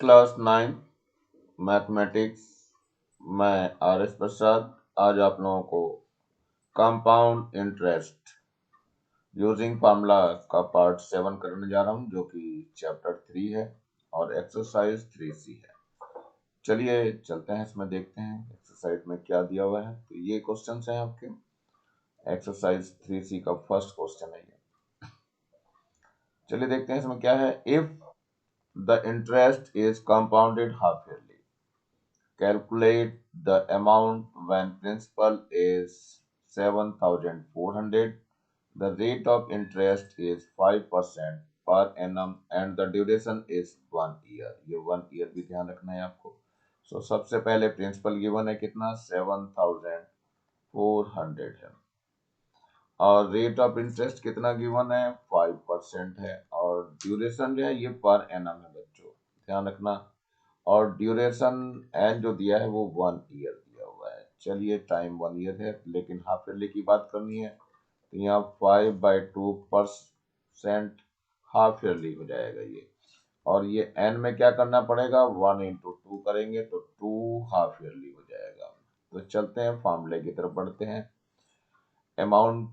Class 9 mathematics. मैं RS प्रसाद आज आप लोगों को कंपाउंड इंटरेस्ट यूजिंग फार्मूला का पार्ट 7 करने जा रहा हूं, जो कि चैप्टर 3 है और एक्सरसाइज 3C है। चलिए चलते हैं, इसमें देखते हैं एक्सरसाइज में क्या दिया हुआ है। तो ये क्वेश्चन है आपके एक्सरसाइज 3C का फर्स्ट क्वेश्चन है ये। चलिए देखते हैं इसमें क्या है। If the interest is compounded half yearly, calculate the amount when principal is 7,400. The rate of interest is 5% per annum and the duration is 1 year. ये 1 year भी ध्यान रखना है आपको। सबसे पहले प्रिंसिपल गिवन है कितना, 7,400 है, और रेट ऑफ इंटरेस्ट कितना गिवन है, 5% है, और ड्यूरेशन जो है ये पर एनम है बच्चों, ध्यान रखना। और ड्यूरेशन एन जो दिया है वो 1 ईयर दिया हुआ है। चलिए टाइम 1 ईयर है, लेकिन हाफ ईयरली की बात करनी है तो यहाँ 5/2% हाफ ईयरली हो जाएगा ये। और ये एन में क्या करना पड़ेगा, 1 × 2 करेंगे तो 2 हाफ ईयरली हो जाएगा। तो चलते हैं फॉर्मूले की तरफ बढ़ते हैं। अमाउंट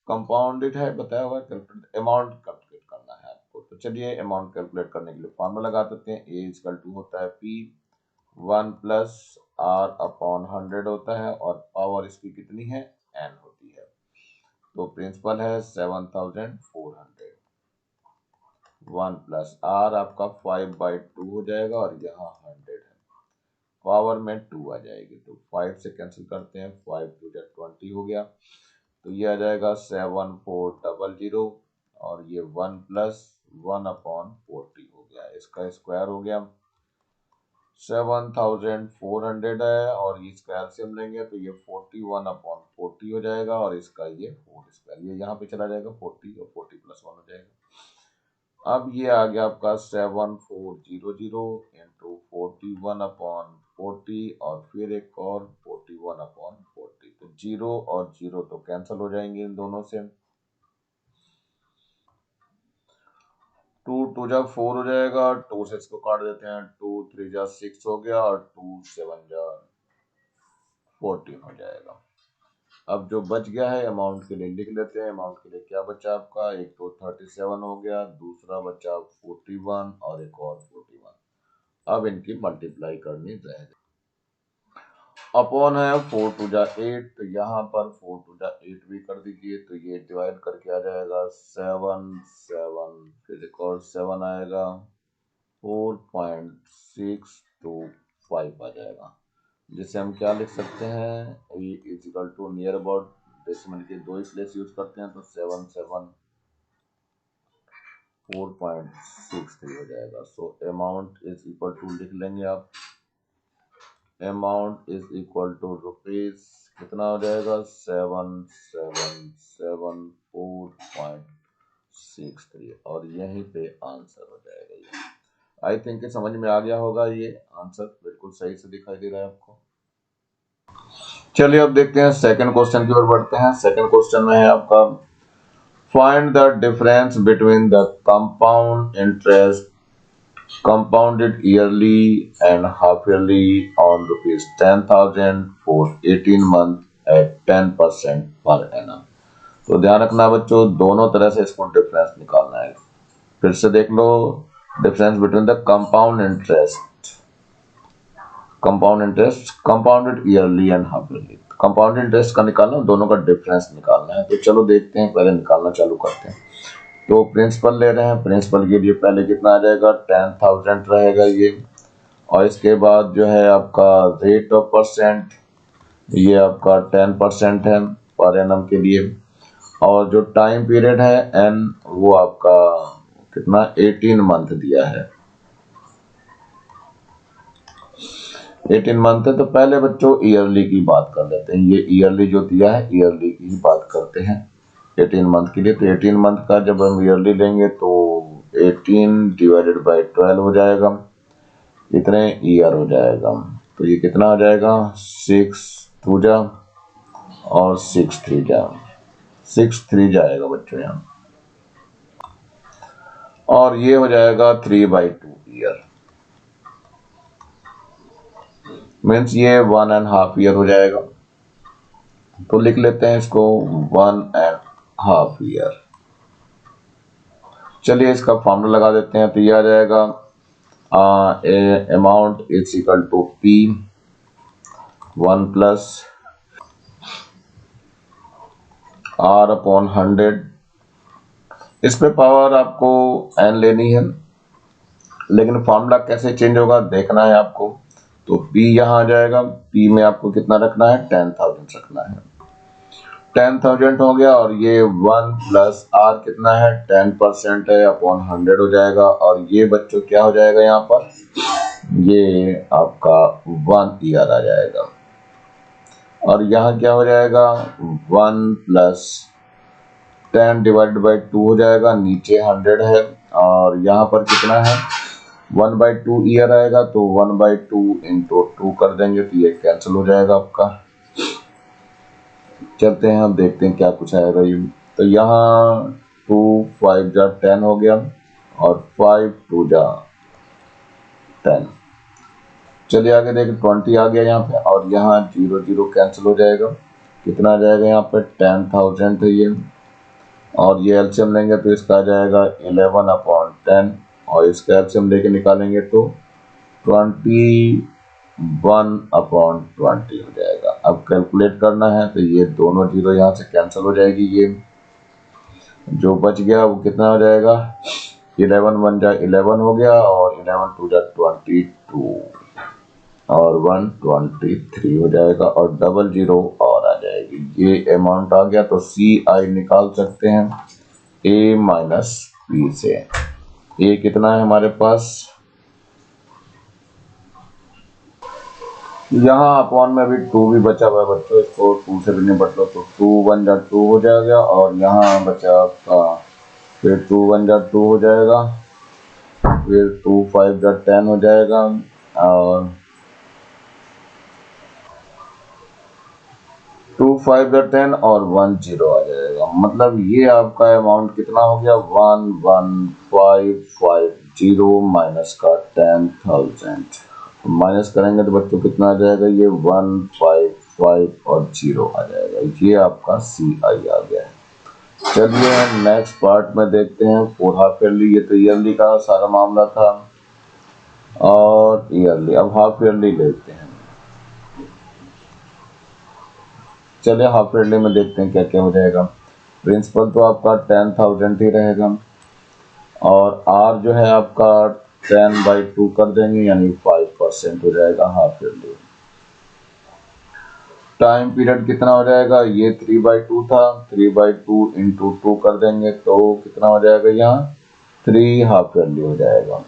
कंपाउंडेड है बताया हुआ, कैलकुलेट अमाउंट कैलकुलेट करना है आपको। तो चलिए अमाउंट कैलकुलेट करने के लिए फॉर्मूला लगा देते हैं। A = होता है P 1 + R/100 होता है, और पावर इसकी कितनी है, n होती है। तो प्रिंसिपल है 7,400, 1 + R आपका 5/2 हो जाएगा, और यहाँ 100 है, पावर में 2 आ जाएगी। तो 5 से कैंसिल करते हैं, 5 × 2 = 20 हो गया। तो ये आ जाएगा 7,400, और ये 1 + 1/40 हो गया, इसका स्क्वायर हो गया। 7,400 है, और ये स्क्वायर से हम लेंगे तो ये 41/40 हो जाएगा, और इसका ये होल स्क्वायर, ये यहाँ पे चला जाएगा 40, और 40 + 1 हो जाएगा। अब ये आ गया आपका 7,400 × 41/40, और फिर एक और 41/40। तो 0 और 0 तो कैंसिल हो जाएंगे इन दोनों से। 2 × 2 = 4 हो जाएगा, 2 से इसको काट देते हैं, 2 × 3 = 6 हो गया, और 2 × 7 = 14 हो जाएगा। अब जो बच गया है अमाउंट के लिए लिख लेते हैं। अमाउंट के लिए क्या बचा आपका, एक तो 37 हो गया, दूसरा बचा 41, और एक और 41। अब इनकी मल्टीप्लाई करनी रह गई। अपॉन है 4 × 2 = 8, तो यहाँ पर 4 × 2 = 8 भी कर दीजिए, तो ये डिवाइड करके आ जाएगा 7, 7, फिर एक और 7 आएगा, 4.625 आ जाएगा, जिसे हम क्या लिख सकते हैं, E = नियर अबाउट डेसिमल के 2 प्लेस यूज करते हैं, तो 7, 7, 4.63 हो जाएगा। So amount is equal to लिख लेंगे आप, amount is equal to rupees कितना हो जाएगा, 7,774.63, और यहीं पे आंसर हो जाएगा ये। आई थिंक समझ में आ गया होगा, ये आंसर बिल्कुल सही से दिखाई दे रहा है आपको। चलिए अब देखते हैं सेकंड क्वेश्चन की ओर बढ़ते हैं। सेकंड क्वेश्चन में है आपका, find the difference between the compound interest compounded yearly and half yearly on rupees 10,000 for 18 months at 10% per annum। तो ध्यान रखना बच्चों, दोनों तरह से इसको डिफरेंस निकालना है। फिर से देख लो, difference between the compound interest compounded yearly and half yearly. Compound interest का निकालना, दोनों का डिफरेंस निकालना है। तो चलो देखते हैं, पहले निकालना चालू करते हैं। तो प्रिंसिपल ले रहे हैं, प्रिंसिपल के लिए पहले कितना आ जाएगा, 10,000 रहेगा ये, और इसके बाद जो है आपका रेट ऑफ परसेंट, ये आपका 10% है पर एनम के लिए, और जो टाइम पीरियड है एन, वो आपका कितना, 18 मंथ दिया है, 18 मंथ है। तो पहले बच्चों ईयरली की बात कर लेते हैं, ये ईयरली जो दिया है ईयरली की ही बात करते हैं 18 मंथ के लिए। तो 18 मंथ का जब हम ईयरली लेंगे तो 18 / 12 हो जाएगा, इतने ईयर हो जाएगा। तो ये कितना हो जाएगा, 6 2 जा और 6 3 जा, 6 3 जाएगा बच्चों यहाँ, और ये हो जाएगा 3/2 ईयर। मीन्स ये 1.5 ईयर हो जाएगा। तो लिख लेते हैं इसको 1.5 ईयर। चलिए इसका फॉर्मूला लगा देते हैं। तो ये आ जाएगा amount is equal to P 1 plus R upon 100। इस पे पावर आपको n लेनी है, लेकिन फॉर्मूला कैसे चेंज होगा देखना है आपको। तो P यहाँ आ जाएगा। P में आपको कितना रखना है, 10,000 रखना है। 10,000 हो गया, और ये 1 प्लस R कितना है, 10% है, अपॉन 100 हो जाएगा। और ये बच्चों क्या हो जाएगा यहाँ पर, ये आपका 1 ईयर आ जाएगा। और यहाँ क्या हो जाएगा, 1 प्लस 10 डिवाइडेड बाई 2 हो जाएगा, नीचे 100 है, और यहाँ पर कितना है 1/2 ईयर आएगा। तो 1/2 इंटू 2 कर देंगे तो ये कैंसिल हो जाएगा आपका। चलते हैं, हम देखते हैं क्या कुछ आएगा ये। तो यहाँ 2 5 जा 10 हो गया, और 5 2 जा 10। चलिए आगे देखें, 20 आ गया यहाँ पे, और यहाँ 0 0 कैंसिल हो जाएगा। कितना आ जाएगा यहाँ पे, 10,000 है ये। और ये एलसीएम लेंगे तो इसका आ जाएगा 11/10, और इसका एलसीएम लेके निकालेंगे तो 21/20 हो जाएगा। अब कैलकुलेट करना है तो ये दोनों जीरो यहाँ से कैंसिल हो जाएगी। ये जो बच गया वो कितना हो जाएगा, 11 1 जा 11 हो गया, और 11 2 जा 22, और 123 हो जाएगा, और डबल जीरो और आ जाएगी। ये अमाउंट आ गया। तो CI निकाल सकते हैं A माइनस P से। ये कितना है हमारे पास, यहाँ अपॉन में भी 2 भी बचा हुआ है बच्चों, इसको 2 से भी नहीं बट लो तो 2 1 जा 2 हो जाएगा, और यहाँ बचा आपका फिर 2 1 जा 2 हो जाएगा, फिर 2 5 जा 10 हो जाएगा, और 2 5 जा 10 और 1 0 आ जाएगा। मतलब ये आपका अमाउंट कितना हो गया, 11550 माइनस का 10,000। माइनस करेंगे तो बच्चों कितना आ जाएगा, ये 155 और 0 आ जाएगा। ये आपका CI आ गया है। चलिए नेक्स्ट पार्ट में देखते हैं फोर हाफ ईयरली। ये तो ईयरली का सारा मामला था, और ईयरली अब हाफ ईयरली लेते हैं। चलिए हाफ ईयरली में देखते हैं क्या क्या हो जाएगा। प्रिंसिपल तो आपका 10,000 ही रहेगा, और R जो है आपका 10/2 कर देंगे, यानी 5% हो जाएगा हाफ ईयरली। टाइम पीरियड कितना हो जाएगा, ये 3/2 था, 3/2 इंटू 2 कर देंगे तो कितना हो जाएगा, यहाँ 3 हाफ ईयरली हो जाएगा।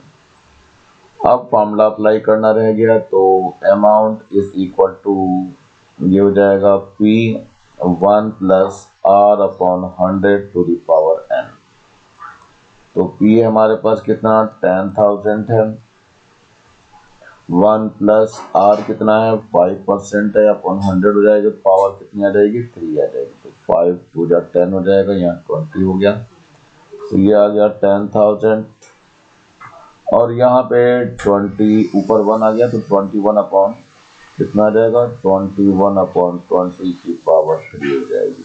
अब फॉर्मूला अप्लाई करना रह गया। तो अमाउंट इज इक्वल टू, ये हो जाएगा P 1 plus R upon 100 to the power n। तो P हमारे पास कितना 10,000 है, 1 प्लस R कितना है 5% है, अपॉन 100 हो जाएगा, पावर कितनी आ जाएगी 3 आ जाएगी। तो 5 2 जा 10 हो जाएगा, यहाँ 20 हो गया। तो ये आ गया 10,000, और यहाँ पे 20 ऊपर 1 आ गया, तो 21 अपॉन कितना आ जाएगा, 21/20 की पावर 3 हो जाएगी।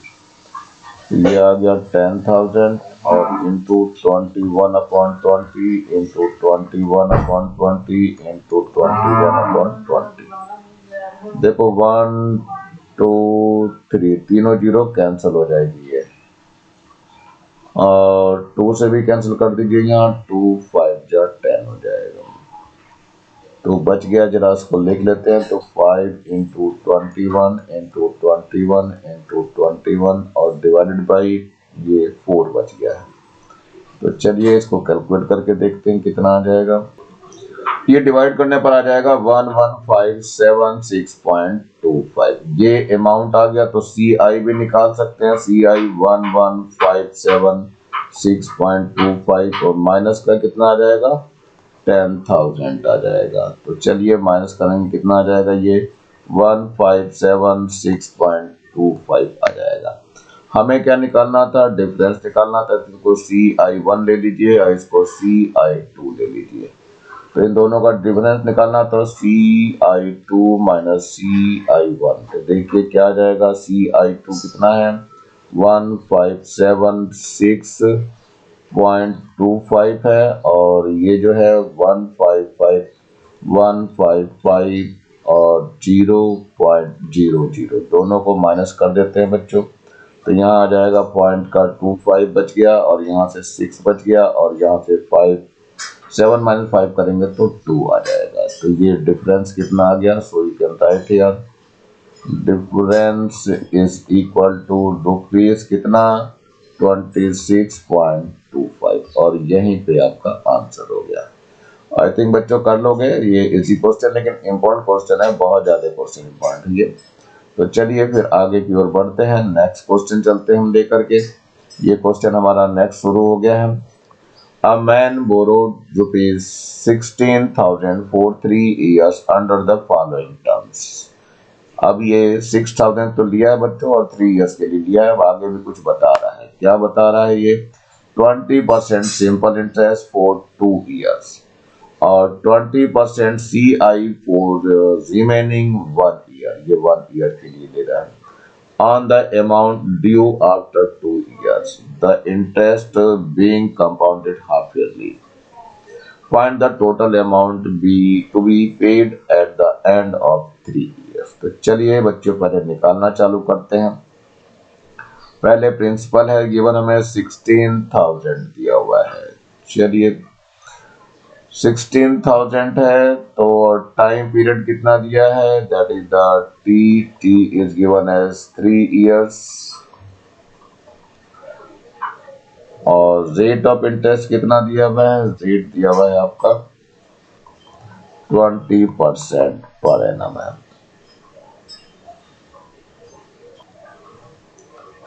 ये आ गया 10,000, और इंटू 21/20 इंटू 21/20 इंटू 21/20। देखो 1 2 3 तीनों जीरो कैंसिल हो जाएगी ये, और 2 से भी कैंसिल कर दीजिए, यहाँ 2 5 जा 10 हो जाएगा। तो बच गया, जरा इसको लिख लेते हैं। तो 5 इंटू 21 इंटू 21 इंटू 21 और डिवाइडेड बाई ये 4 बच गया है। तो चलिए इसको कैलकुलेट करके देखते हैं कितना आ जाएगा। ये डिवाइड करने पर आ जाएगा 11,576.25। ये अमाउंट आ गया। तो CI भी निकाल सकते हैं, CI 11,576.25, और माइनस का कितना आ जाएगा 10,000 आ जाएगा। तो चलिए माइनस करेंगे, कितना आ जाएगा, ये 1576.25 आ जाएगा। हमें क्या निकालना था, डिफरेंस निकालना था। तो इसको CI1 ले लीजिए और इसको CI2 ले लीजिए। तो इन दोनों का डिफरेंस निकालना तो CI2 माइनस CI1। तो देखिए क्या आ जाएगा, CI2 कितना है 1576.25 है और ये जो है 155 और 0.00 दोनों को माइनस कर देते हैं बच्चों। तो यहाँ आ जाएगा पॉइंट का 25 बच गया और यहाँ से 6 बच गया और यहाँ से 7 माइनस 5 करेंगे तो 2 आ जाएगा। तो ये डिफरेंस कितना आ गया, so you can write here difference is equal to rupees कितना 26.25 और यहीं पे आपका आंसर हो गया। आई थिंक बच्चों कर लोगे, ये इजी क्वेश्चन लेकिन इम्पोर्टेंट क्वेश्चन है, बहुत ज्यादा क्वेश्चन इम्पोर्टेंट है ये। तो चलिए फिर आगे की ओर बढ़ते हैं, नेक्स्ट क्वेश्चन चलते हैं हम लेकर के। ये क्वेश्चन हमारा नेक्स्ट शुरू हो गया है। A man borrowed rupees 16,000 for 3 years under the following terms। अब ये 6,000 तो लिया है बच्चों और 3 years के लिए लिया है। अब आगे भी कुछ बता रहा है, क्या बता रहा है ये 20% सिंपल इंटरेस्ट फॉर 2 years और 20% CI फॉर रिमेनिंग 1 year। ये 1 year के लिए ले रहा है। On the amount due after 2 years, the interest being compounded half yearly. Find the total amount to be paid at the end of 3 years। तो चलिए बच्चों पहले निकालना चालू करते हैं। पहले प्रिंसिपल है गिवन हमें 16,000 दिया हुआ है। चलिए 16,000 है तो टाइम पीरियड कितना दिया है, that is the T is given as 3 years और रेट ऑफ इंटरेस्ट कितना दिया हुआ है, रेट दिया हुआ है आपका 20% पर एनम है।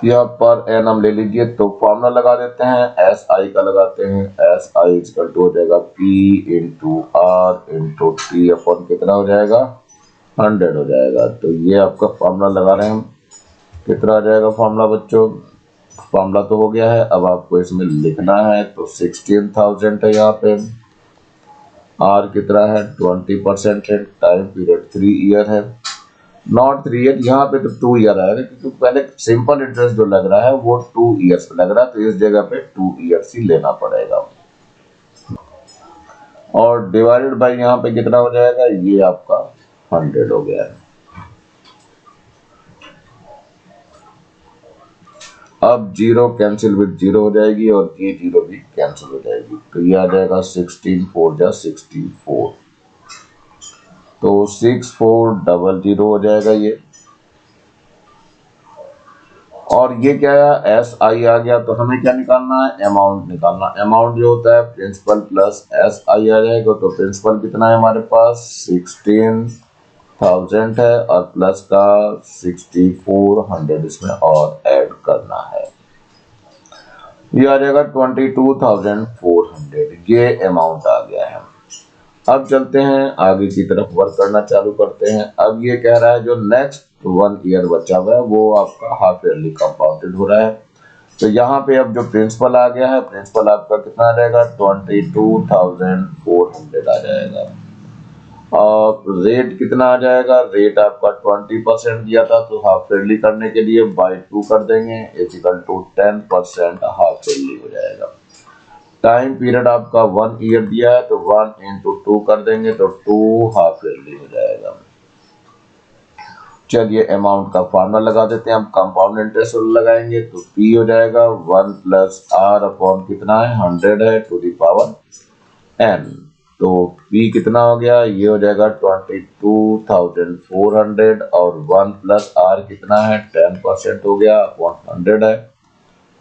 या पर एनम ले लीजिए तो फॉर्मूला लगा देते हैं, एस आई का लगाते हैं। एस आई इक्वल टू हो जाएगा P into R into T अपन कितना हो जाएगा 100 हो जाएगा। तो ये आपका फॉर्मूला लगा रहे हैं हम, कितना आ जाएगा फॉर्मूला बच्चों, फॉर्मूला तो हो गया है। अब आपको इसमें लिखना है तो 16,000 है, यहाँ पे आर कितना है 20% है, टाइम पीरियड 3 year है, नॉट 3 year, यहाँ पे तो 2 year आएगा क्योंकि पहले सिंपल इंटरेस्ट जो लग रहा है वो 2 years पे लग रहा है, तो इस जगह पे 2 years ही लेना पड़ेगा और डिवाइडेड बाय यहाँ पे कितना हो जाएगा, ये आपका 100 हो गया है। अब 0 कैंसिल विद 0 हो जाएगी और ये 0 भी कैंसिल हो जाएगी, तो ये आ जाएगा 16 4 जा 64, तो 6400 हो जाएगा ये। और ये क्या है एस आई आ गया, तो हमें क्या निकालना है, अमाउंट निकालना। अमाउंट जो होता है प्रिंसिपल प्लस एस आई आ जाएगा, तो प्रिंसिपल कितना है हमारे पास 16,000 है और प्लस का 6400 इसमें और ऐड करना है, ये आ जाएगा 22,400। ये अमाउंट आ गया है। अब चलते हैं आगे की तरफ, वर्क करना चालू करते हैं। अब ये कह रहा है जो नेक्स्ट 1 year बचा हुआ है वो आपका हाफ ईयरली कंपाउंडेड हो रहा है। तो यहाँ पे अब जो प्रिंसिपल आ गया है, प्रिंसिपल आपका कितना आ जाएगा 22,400 आ जाएगा। और रेट कितना आ जाएगा, रेट आपका 20% दिया था तो हाफ ईयरली करने के लिए बाय 2 कर देंगे, इक्वल टू 10% हाफ ईयरली हो जाएगा। टाइम पीरियड आपका 1 year दिया है तो 1 into 2 कर देंगे तो 2 हाफ ईयरली हो जाएगा। चलिए अमाउंट का फॉर्मूला लगा देते हैं, हम कंपाउंड इंटरेस्ट लगाएंगे तो P हो जाएगा 1 प्लस आर अपॉन कितना है 100 है टू द पावर n। तो P कितना हो गया, ये हो जाएगा 22,400 और 1 प्लस आर कितना है 10% हो गया अपॉन 100 है,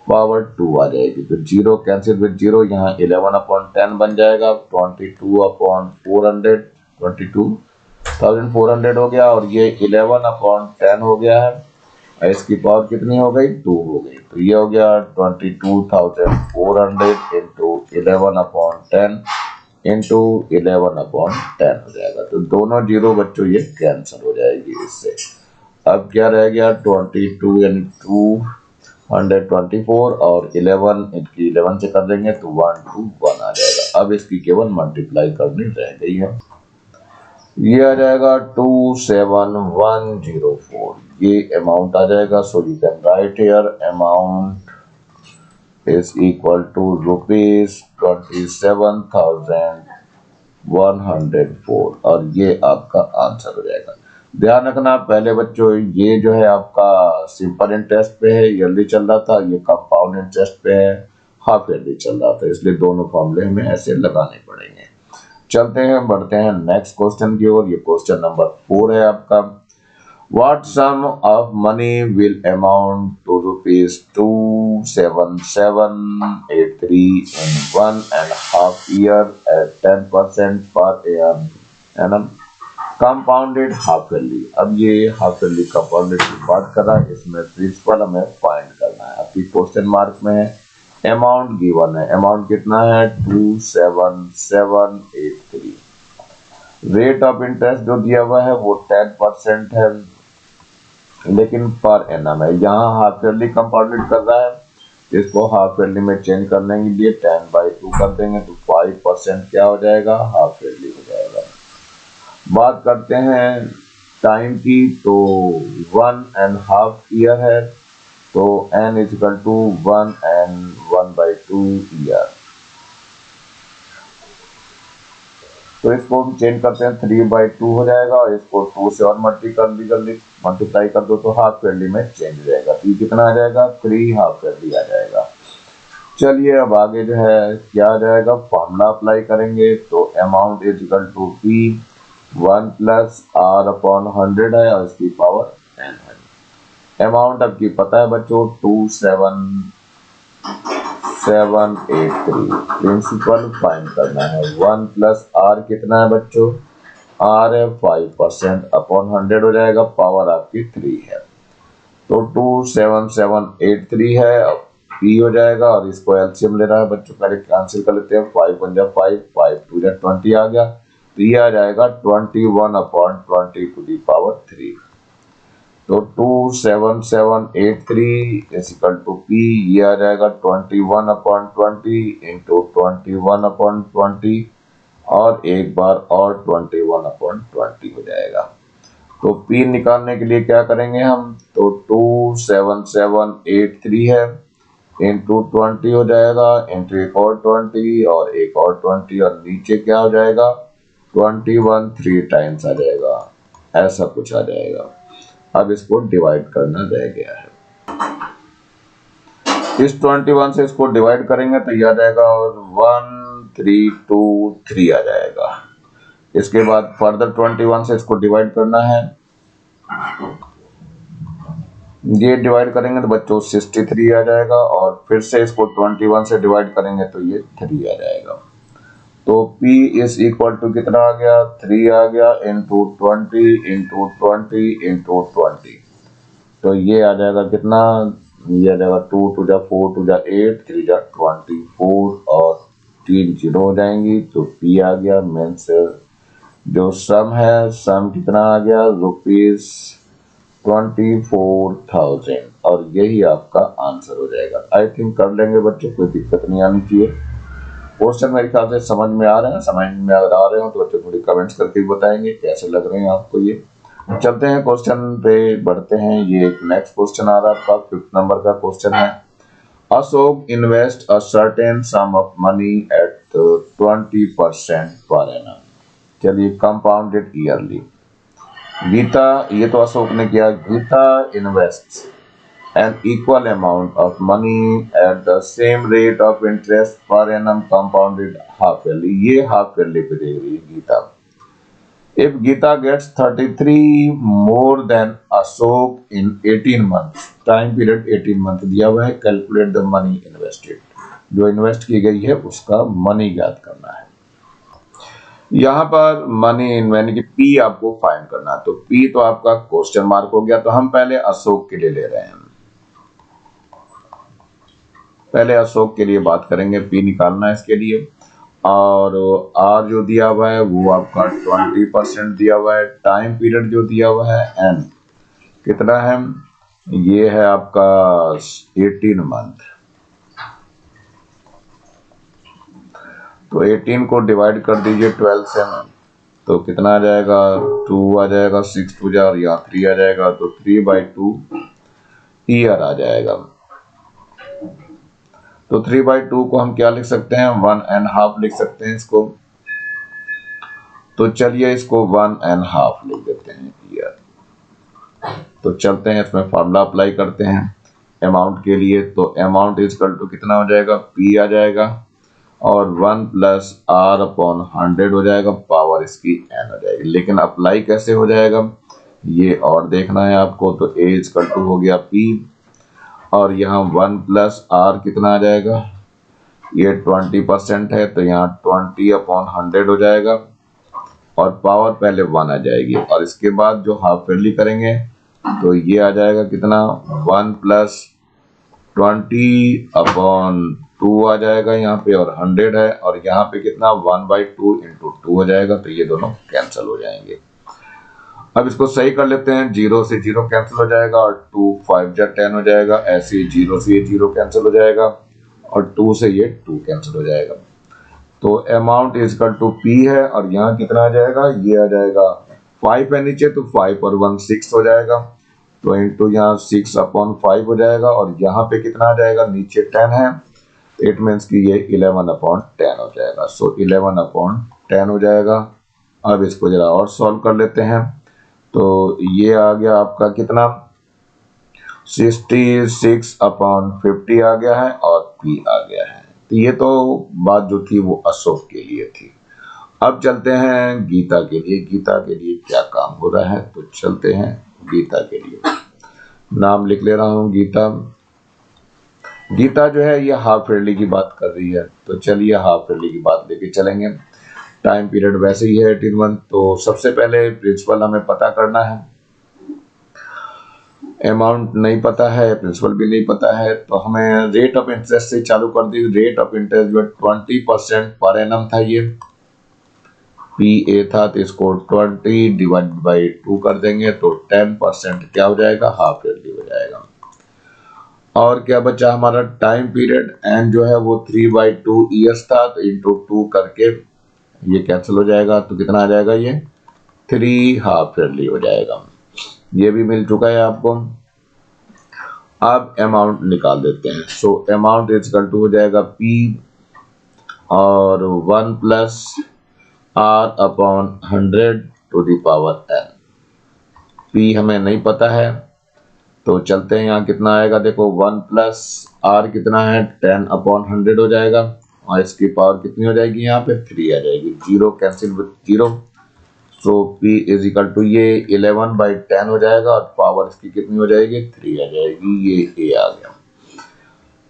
पावर 2 आ जाएगी। तो 0 कैंसिल विद 0, यहाँ 11/10 बन जाएगा, 22/400 22,400 हो गया और ये 11/10 हो गया है। इसकी पावर कितनी हो गई 2 हो गई, तो ये हो गया 22,400 इंटू 11/10 इंटू 11/10 हो जाएगा। तो दोनों 0 बच्चों ये कैंसिल हो जाएगी इससे। अब क्या रह गया 22 यानी 224 और 11 इनकी 11 से कर देंगे तो 1 to 1 आ जाएगा। अब इसकी केवल मल्टीप्लाई करनी रह गई है। ये आ जाएगा 27104, ये अमाउंट आ जाएगा। So you can write here amount is equal to ₹27,104 और ये आपका आंसर हो जाएगा। ध्यान रखना पहले बच्चों, ये जो है आपका सिंपल इंटरेस्ट पे है, ईयरली चल रहा था, ये कंपाउंड इंटरेस्ट पे है, हाफ ईयरली चल रहा था, इसलिए दोनों फॉर्मूले हमें ऐसे लगाने पड़ेंगे। चलते हैं, बढ़ते हैं नेक्स्ट क्वेश्चन की ओर। ये क्वेश्चन नंबर 4 है आपका। What sum of money will amount to ₹27783 in 1.5 year at 10% per annum compounded half yearly? अब ये हाफ ईयरली कंपाउंडेड की बात कर रहा है, इसमें प्रिंसिपल हमें फाइंड करना है। आपकी क्वेश्चन मार्क में है, अमाउंट गिवन है, अमाउंट कितना है 27783। रेट ऑफ इंटरेस्ट जो दिया हुआ है वो 10% है, लेकिन पर एनम है। यहाँ हाफ ईयरली कंपाउंडेड कर रहा है, इसको हाफ ईयरली में चेंज करने के लिए 10/2 कर देंगे तो 5% क्या हो जाएगा, हाफ ईयरली हो जाएगा। बात करते हैं टाइम की, तो 1.5 ईयर है, तो n = 1 and 1/2 ईयर। तो इसको हम चेंज करते हैं, 3/2 हो जाएगा और इसको 2 से और मल्टीप्लाई कर दो तो हाफ ईयरली में चेंज हो जाएगा। तो कितना आ जाएगा, 3 हाफ ईयरली आ जाएगा। चलिए अब आगे जो है क्या आ जाएगा, फॉर्मूला अप्लाई करेंगे। तो amount is equal to P 1 + R/100 है और इसकी पावर n है। अमाउंट आपकी पता है बच्चों 27783, प्रिंसिपल फाइंड करना है। 1 + R कितना है बच्चों, R है 5%/100 हो जाएगा, पावर आपकी 3 है। तो 27783 है, P हो जाएगा और इसको एलसीएम ले रहा है बच्चों, पहले कैंसिल कर लेते हैं। 5 × 5, 5 × 2 = 20 आ गया, तो ये आ जाएगा 21/20⁻³ तो 27783 = P, ये आ जाएगा 21/20 × 21/20 और एक बार और 21/20 हो जाएगा। तो P निकालने के लिए क्या करेंगे हम, तो 27783 है इंटू 20 हो जाएगा, इंटू एक और 20 और एक और 20 और नीचे क्या हो जाएगा 21 3 टाइम्स आ जाएगा, ऐसा कुछ आ जाएगा। अब इसको डिवाइड करना रह गया है। इस 21 से इसको डिवाइड करेंगे तो यह आ जाएगा और 1323 आ जाएगा। इसके बाद फर्दर 21 से इसको डिवाइड करना है, ये डिवाइड करेंगे तो बच्चों 63 आ जाएगा और फिर से इसको 21 से डिवाइड करेंगे तो ये 3 आ जाएगा। तो P = कितना आ गया, 3 आ गया इंटू 20 इंटू 20 इंटू 20, तो ये आ जाएगा कितना, ये आ जाएगा 2 × 2 = 4 × 2 = 8 3 × 24 और 3 0 हो जाएंगी, तो P आ गया। मीन्स जो सम है, सम कितना आ गया, ₹24,000 और यही आपका आंसर हो जाएगा। आई थिंक कर लेंगे बच्चों, कोई दिक्कत नहीं आनी चाहिए। क्वेश्चन मेरे ख्याल से समझ में आ रहे हैं, समझ में अगर आ रहे हो तो बच्चों थोड़ी कमेंट्स करके बताएंगे कैसे लग रहे हैं आपको ये। चलते हैं क्वेश्चन पे बढ़ते हैं। ये एक नेक्स्ट क्वेश्चन आ रहा है आपका, 5th नंबर का क्वेश्चन है। Ashok invest a certain some of money at 20% per annum. चलिए कंपाउंडेड ईयरली। गीता, ये तो अशोक ने किया, Geeta invest an equal amount of money at the same rate of interest per annum compounded half yearly। ये half yearly पे दे रही है Gita. If Geeta gets 33 more than Ashok in 18 months, time period 18 month दिया हुआ है, कैलकुलेट द मनी इन्वेस्टेड, जो invest की गई है उसका मनी ज्ञात करना है। यहाँ पर मनी यानी कि P आपको फाइंड करना है, तो P तो आपका क्वेश्चन मार्क हो गया, तो हम पहले अशोक के लिए ले रहे हैं। पहले अशोक के लिए बात करेंगे, P निकालना है इसके लिए, और R जो दिया हुआ है वो आपका 20% दिया हुआ है। टाइम पीरियड जो दिया हुआ है N कितना है, ये है आपका 18 मंथ। तो 18 को डिवाइड कर दीजिए 12 से, तो कितना आ जाएगा 2 आ जाएगा, 6 2 जा और यहाँ 3 आ जाएगा, तो 3/2 ईयर आ जाएगा। तो 3/2 को हम क्या लिख सकते हैं, 1.5 लिख सकते हैं इसको। तो चलिए इसको 1.5 लिख देते हैं ईयर। तो चलते हैं इसमें फार्मूला अप्लाई करते हैं अमाउंट के लिए। तो अमाउंट इज इक्वल टू कितना हो जाएगा, P आ जाएगा और 1 + R/100 हो जाएगा, पावर इसकी n हो जाएगी। लेकिन अप्लाई कैसे हो जाएगा ये और देखना है आपको। तो A इज इक्वल टू हो गया P और यहाँ 1 + R कितना आ जाएगा, ये 20% है तो यहाँ 20/100 हो जाएगा और पावर पहले 1 आ जाएगी और इसके बाद जो हाफ ईयरली करेंगे तो ये आ जाएगा कितना, 1 + 20/2 आ जाएगा यहाँ पे और 100 है और यहाँ पे कितना 1/2 × 2 हो जाएगा, तो ये दोनों कैंसिल हो जाएंगे। अब इसको सही कर लेते हैं, 0 से 0 कैंसिल हो जाएगा और 2 5 जा 10 हो जाएगा, ऐसे 0 से ये 0 कैंसिल हो जाएगा और 2 से ये 2 कैंसिल हो जाएगा। तो amount is equal to P है और यहाँ कितना आ जाएगा, ये आ जाएगा 5 है नीचे तो 5 और 1 6 हो जाएगा, तो इंटू यहाँ 6/5 हो जाएगा और यहाँ पे कितना आ जाएगा, नीचे 10 है, इट मीन्स कि ये 11/10 हो जाएगा। सो 11/10 हो जाएगा। अब इसको जरा और सॉल्व कर लेते हैं। तो ये आ गया आपका कितना, 66/50 आ गया है और P आ गया है। तो ये तो बात जो थी वो अशोक के लिए थी। अब चलते हैं गीता के लिए। गीता के लिए क्या काम हो रहा है, तो चलते हैं गीता के लिए। नाम लिख ले रहा हूँ गीता। गीता जो है ये हाफ ईयरली की बात कर रही है, तो चलिए हाफ ईयरली की बात लेके चलेंगे। टाइम पीरियड वैसे ही है 18 मंथ। तो सबसे पहले प्रिंसिपल हमें पता करना है, अमाउंट नहीं पता है, प्रिंसिपल भी नहीं पता है, तो हमें रेट ऑफ इंटरेस्ट से चालू कर दी। रेट ऑफ इंटरेस्ट जो 20% पर एनम था, ये PA था, तो इसको 20 / 2 कर देंगे तो 10% क्या हो जाएगा, हाफ ईयरली हो जाएगा। और क्या बचा हमारा टाइम पीरियड, एन जो है वो 3/2 ईयर्स था, तो इंटू 2 करके ये कैंसिल हो जाएगा, तो कितना आ जाएगा, ये 3 हाफ ईयरली हो जाएगा। ये भी मिल चुका है आपको। अब अमाउंट निकाल देते हैं। So amount is equal to हो जाएगा P और 1 + R/100 to the power n। P हमें नहीं पता है तो चलते हैं, यहाँ कितना आएगा देखो, 1 + R कितना है, 10/100 हो जाएगा और इसकी पावर कितनी हो जाएगी, यहाँ पे 3 आ जाएगी, 0 cancel with 0। So P is equal to ये 11/10 हो जाएगा और पावर इसकी कितनी हो जाएगी, 3 आ जाएगी, ये A आ गया।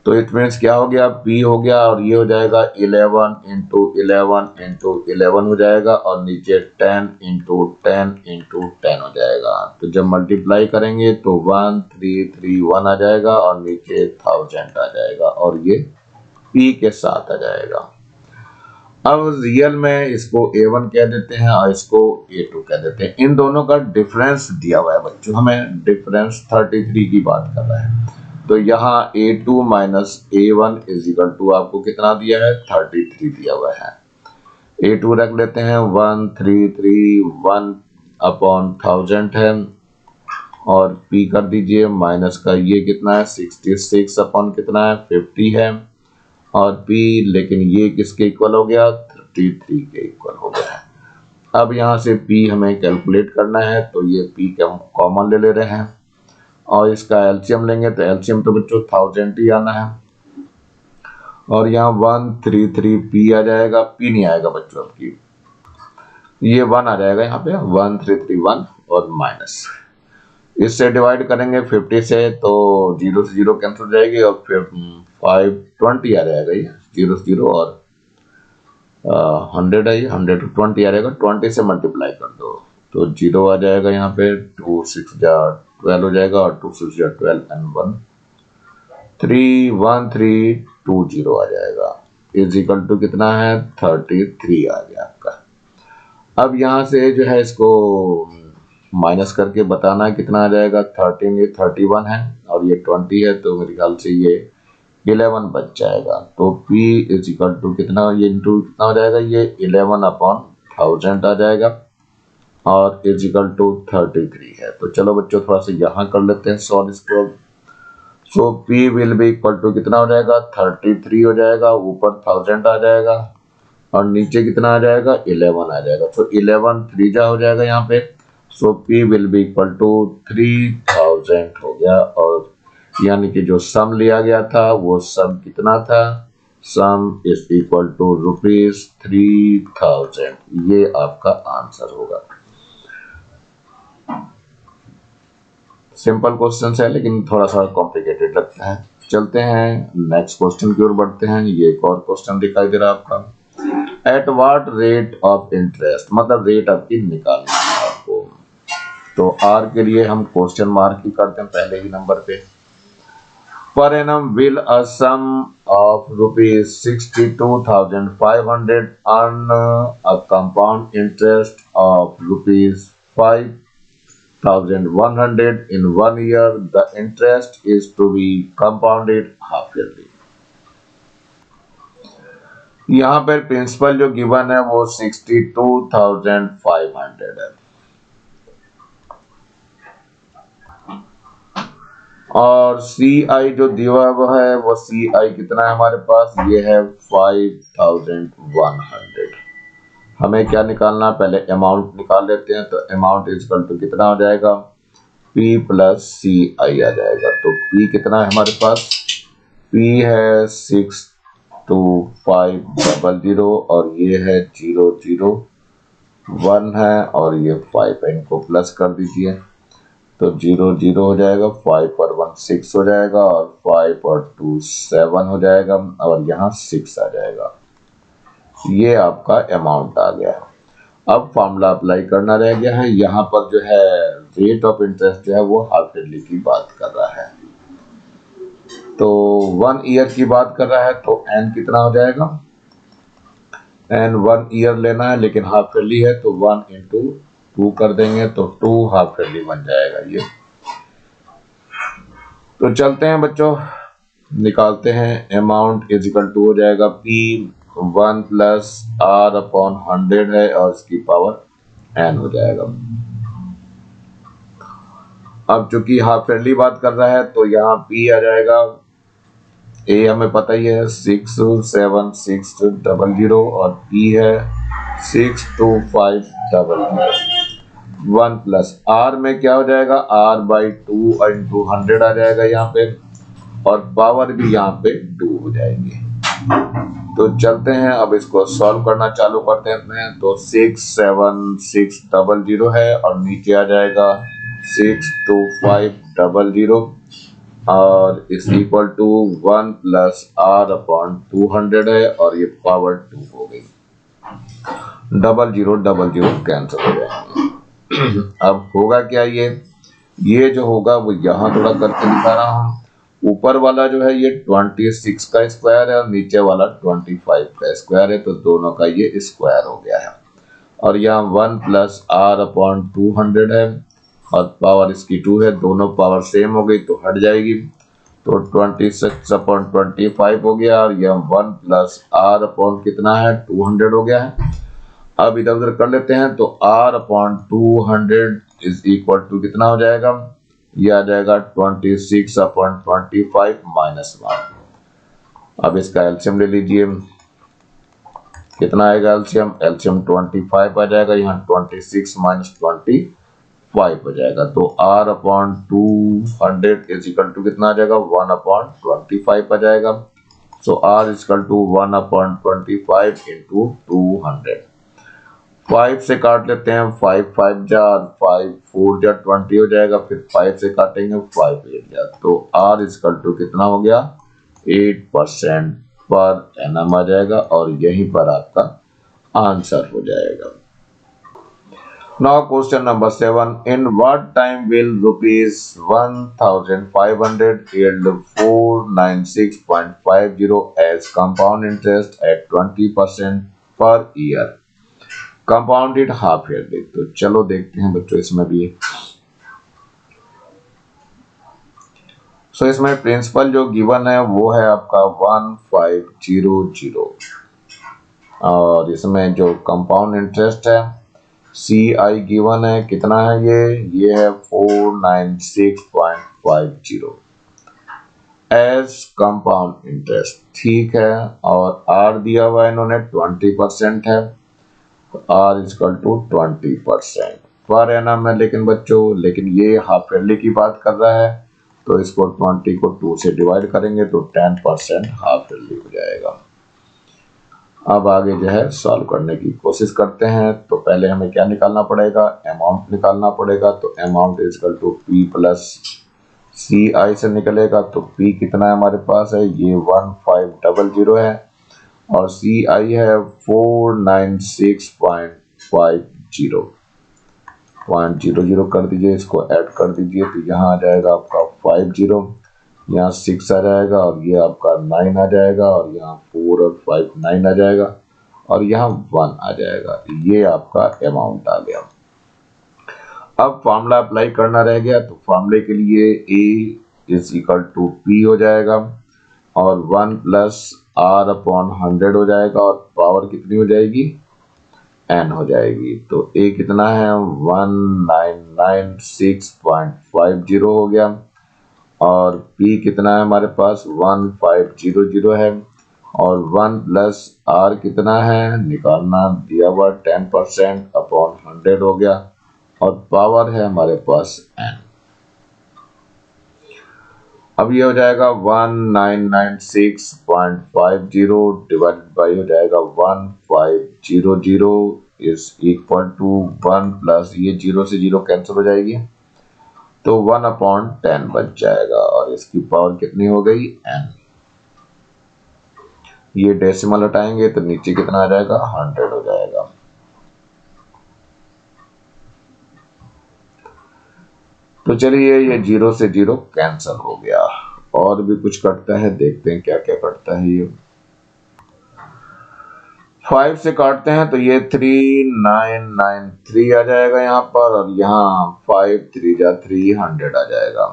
तो इट मीन्स क्या हो गया, P हो गया और ये हो जाएगा 11 × 11 × 11 हो जाएगा और नीचे 10 × 10 × 10 हो जाएगा। तो जब मल्टीप्लाई करेंगे तो 1331 आ जाएगा और नीचे 1000 आ जाएगा और ये P के साथ आ जाएगा। अब रियल में इसको A1 कह देते हैं और इसको A2 कह देते हैं। इन दोनों का डिफरेंस दिया हुआ है बच्चों, हमें डिफरेंस 33 की बात कर रहा है। तो यहाँ A2 - A1 is equal to आपको कितना दिया है, 33 दिया हुआ है। A2 रख लेते हैं 1331/1000 है और P कर दीजिए माइनस का ये कितना है, 66 कितना है, 50 है और P, लेकिन ये किसके इक्वल हो गया, 33 के इक्वल हो गया है। अब यहाँ से P हमें कैलकुलेट करना है, तो ये P कॉमन ले रहे हैं और इसका एलसीएम लेंगे, तो एलसीएम तो बच्चों 1000 ही आना है और यहाँ 133P आ जाएगा, P नहीं आएगा बच्चों, आपकी ये 1 आ जाएगा यहाँ पे, 1331 और माइनस इससे डिवाइड करेंगे 50 से, तो 0 से 0 कैंसिल हो जाएगी और फिर 520 आ जाएगा, ये 0 से 0 और 100 है, ये 100 20 आ जाएगा, 20 से मल्टीप्लाई कर दो तो 0 आ जाएगा यहाँ पे, 2 6 जा 12 हो जाएगा और 2 6 जा 12 and 1 31320 आ जाएगा, इज इक्वल टू कितना है, 33 आ गया आपका। अब यहाँ से जो है इसको माइनस करके बताना है कितना आ जाएगा, 13 ये 31 है और ये 20 है, तो मेरे ख्याल से ये 11 बच जाएगा। तो P इज इक्वल टू कितना, ये इंटू कितना हो जाएगा, ये 11/1000 आ जाएगा और इज इक्वल टू 33 है। तो चलो बच्चों थोड़ा सा यहाँ कर लेते हैं सॉल्व इसको। So P will be equal to कितना हो जाएगा, 33 हो जाएगा, ऊपर 1000 आ जाएगा और नीचे कितना आ जाएगा, 11 आ जाएगा। तो 11 3 जा हो जाएगा यहाँ पे। So P will be equal to 3000 हो गया। और यानी कि जो सम लिया गया था वो सम कितना था, सम इज इक्वल टू ₹3000। ये आपका आंसर होगा। सिंपल क्वेश्चन है लेकिन थोड़ा सा कॉम्प्लिकेटेड लगता है। चलते हैं नेक्स्ट क्वेश्चन की ओर बढ़ते हैं। ये एक और क्वेश्चन दिखाई दे रहा है आपका। At what rate of interest, मतलब रेट आपकी निकालनी है आपको। तो आर के लिए हम क्वेश्चन मार्क ही करते हैं पहले ही नंबर पे। Per annum will a sum of ₹62,500 earn a compound interest of ₹5,100 in 1 year. The interest is to be compounded half yearly. यहाँ पर प्रिंसिपल जो गिवन है वो 62,500 है और सी आई जो दिया हुआ है वो सी आई कितना है हमारे पास, ये है 5100। हमें क्या निकालना है, पहले अमाउंट निकाल लेते हैं। तो अमाउंट इज इक्वल टू कितना हो जाएगा, P प्लस सी आई आ जाएगा। तो P कितना है हमारे पास, P है 62,500 और ये है 001 है और ये 5 है, इनको प्लस कर दीजिए। तो 00 हो जाएगा, 5 और 1 6 हो जाएगा और 5 और 2 7 हो जाएगा और यहाँ 6 आ जाएगा। ये आपका अमाउंट आ गया है। अब फॉर्मूला अप्लाई करना रह गया है। यहाँ पर जो है रेट ऑफ इंटरेस्ट जो है वो हाफ ईयरली की बात कर रहा है। तो 1 ईयर की बात कर रहा है तो एन कितना हो जाएगा, एन 1 ईयर लेना है लेकिन हाफ ईयरली है तो 1 इंटू 2 कर देंगे तो 2 हाफ ईयरली बन जाएगा ये। तो चलते हैं बच्चों निकालते हैं। अमाउंट इज इक्वल टू हो जाएगा P 1 प्लस R अपॉन 100 है और इसकी पावर n हो जाएगा। अब चूंकि हाफ ईयरली बात कर रहा है तो यहाँ P आ जाएगा, A हमें पता ही है 67600 और P है 62500। 1 प्लस R में क्या हो जाएगा, R बाई 2 इंटू 100 आ जाएगा यहाँ पे और पावर भी यहाँ पे 2 हो जाएगी। तो चलते हैं अब इसको सॉल्व करना चालू करते हैं। तो 67600 है और नीचे आ जाएगा 62500 और इस equal to 1 plus R upon 200 है और ये पावर 2 हो गई। 0000 कैंसिल हो जाएंगे। अब होगा क्या, ये जो होगा वो यहाँ थोड़ा करके दिखा रहा हूँ। ऊपर वाला जो है ये 26 का स्क्वायर है और नीचे वाला 25 का स्क्वायर है तो दोनों का ये स्क्वायर हो गया है। और यहाँ 1 प्लस R अपॉन 200 है और पावर इसकी 2 है, दोनों पावर सेम हो गई तो हट जाएगी। तो 26 अपॉन 25 हो गया और यह 1 प्लस R अपॉन कितना है 200 हो गया है। अब इधर उधर कर लेते हैं तो R upon 200 is equal to कितना हो जाएगा, ये आ जाएगा 26 अपॉन 25 माइनस 1। अब इसका एलसीएम ले लीजिए, कितना आएगा एलसीएम, एलसीएम 25 आ जाएगा, यहाँ 26 माइनस 25 हो जाएगा। तो R upon 200 is equal to कितना आ जाएगा, 1 अपॉन 25 आ जाएगा। So R is equal to 1 upon 25 into 200। 5 से काट लेते हैं, 5 5 जा 5 4 जा 20 हो जाएगा, फिर 5 से काटेंगे 5 8 जा। तो R इज इक्वल टू कितना हो गया, 8% पर एनम आ जाएगा और यहीं पर आपका आंसर हो जाएगा। Now question number 7. In what time will rupees 1500 yield 496.50 as compound interest at 20% per year? Compounded half yearly. तो चलो देखते हैं बच्चों इसमें भी। सो इसमें प्रिंसिपल जो गिवन है वो है आपका 1500 और इसमें जो कंपाउंड इंटरेस्ट है CI गिवन है कितना है ये है 496.50 एज कंपाउंड इंटरेस्ट, ठीक है। और R दिया हुआ है इन्होंने 20% है, R equal to 20% per annum है, लेकिन ये हाफ ईयरली की बात कर रहा है तो इसको 20 को 2 से डिवाइड करेंगे तो 10% हाफ ईयरली हो जाएगा। अब आगे जो है सॉल्व करने की कोशिश करते हैं। तो पहले हमें क्या निकालना पड़ेगा, अमाउंट निकालना पड़ेगा। तो amount equal to P plus CI से निकलेगा। तो P कितना है हमारे पास है, ये 1500 है और CI है 496.50 कर दीजिए, इसको ऐड कर दीजिए तो यहाँ आ जाएगा आपका 50, यहाँ 6 आ जाएगा और ये आपका 9 आ जाएगा और यहाँ 4 और 5 9 आ जाएगा और यहाँ 1 आ जाएगा। ये आपका अमाउंट आ गया। अब फार्मूला अप्लाई करना रह गया। तो फार्मूले के लिए A is equal to P हो जाएगा और 1 प्लस R/100 हो जाएगा और पावर कितनी हो जाएगी, N हो जाएगी। तो A कितना है 1996.50 हो गया और P कितना है हमारे पास 1500 है और 1 प्लस R कितना है निकालना दिया हुआ 10% अपॉन 100 हो गया और पावर है हमारे पास N। अब ये हो जाएगा 1996.50 डिवाइडेड बाई हो जाएगा 1500 इज इक्वल टू 1 प्लस ये 0 से 0 कैंसिल हो जाएगी तो 1/10 बच जाएगा और इसकी पावर कितनी हो गई N। ये डेसिमल हटाएंगे तो नीचे कितना आ जाएगा 100 हो जाएगा। तो चलिए ये 0 से 0 कैंसिल हो गया। और भी कुछ कटता है, देखते हैं क्या क्या कटता है। ये 5 से काटते हैं तो ये 3993 आ जाएगा यहाँ पर और यहाँ 5 3 जा 300 आ जाएगा।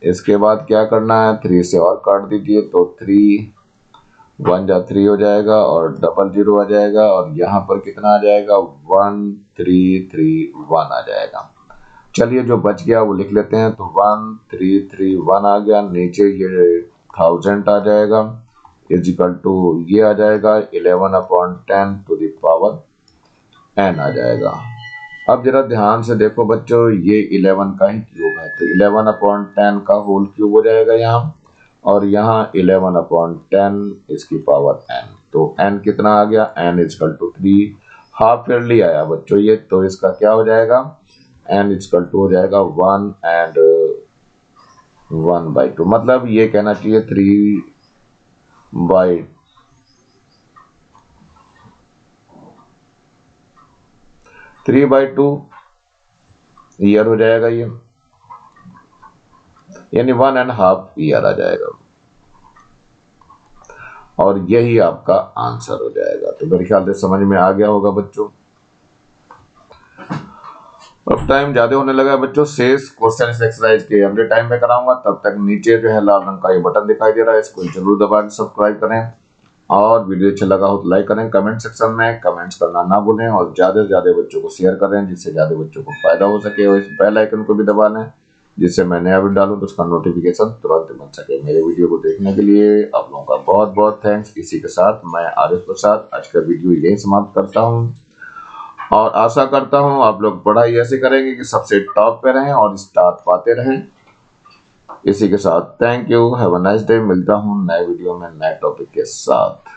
इसके बाद क्या करना है 3 से और काट दीजिए तो 3 1 जा 3 हो जाएगा और 00 आ जाएगा और यहाँ पर कितना आ जाएगा 1331 आ जाएगा। चलिए जो बच गया वो लिख लेते हैं। तो 1331 आ गया, नीचे ये 1000 आ जाएगा इज इक्वल टू ये आ जाएगा 11/10 टू द पावर N आ जाएगा। अब जरा ध्यान से देखो बच्चों, ये 11 का ही क्यूब है तो 11/10 का होल क्यूब हो जाएगा यहाँ और यहाँ 11/10 इसकी पावर N। तो N कितना आ गया, N equal to 3 half yearly आया बच्चों ये। तो इसका क्या हो जाएगा N इक्वल टू हो जाएगा 1 and 1/2, मतलब ये कहना चाहिए 3/2 ईयर हो जाएगा ये, यानी 1.5 ईयर आ जाएगा और यही आपका आंसर हो जाएगा। तो मेरे ख्याल से समझ में आ गया होगा बच्चों। अब टाइम ज्यादा होने लगा है बच्चों, शेष क्वेश्चन इस एक्सरसाइज के अगले टाइम में कराऊंगा। तब तक नीचे जो है लाल रंग का ये बटन दिखाई दे रहा है, इसको जरूर दबा के सब्सक्राइब करें और वीडियो अच्छा लगा हो तो लाइक करें। कमेंट सेक्शन में कमेंट्स करना ना भूलें और ज्यादा से ज्यादा बच्चों को शेयर करें जिससे ज्यादा बच्चों को फायदा हो सके और इस बेल आइकन को भी दबा लें जिससे मैं नया वीडियो डालूं तो उसका नोटिफिकेशन तुरंत मिल सके। मेरे वीडियो को देखने के लिए आप लोगों का बहुत बहुत थैंक्स। इसी के साथ मैं आरिफ प्रसाद आज का वीडियो यही समाप्त करता हूँ और आशा करता हूँ आप लोग पढ़ाई ऐसे करेंगे कि सबसे टॉप पे रहें और स्टार पाते रहें। इसी के साथ thank you, have a nice day. मिलता हूँ नए वीडियो में नए टॉपिक के साथ।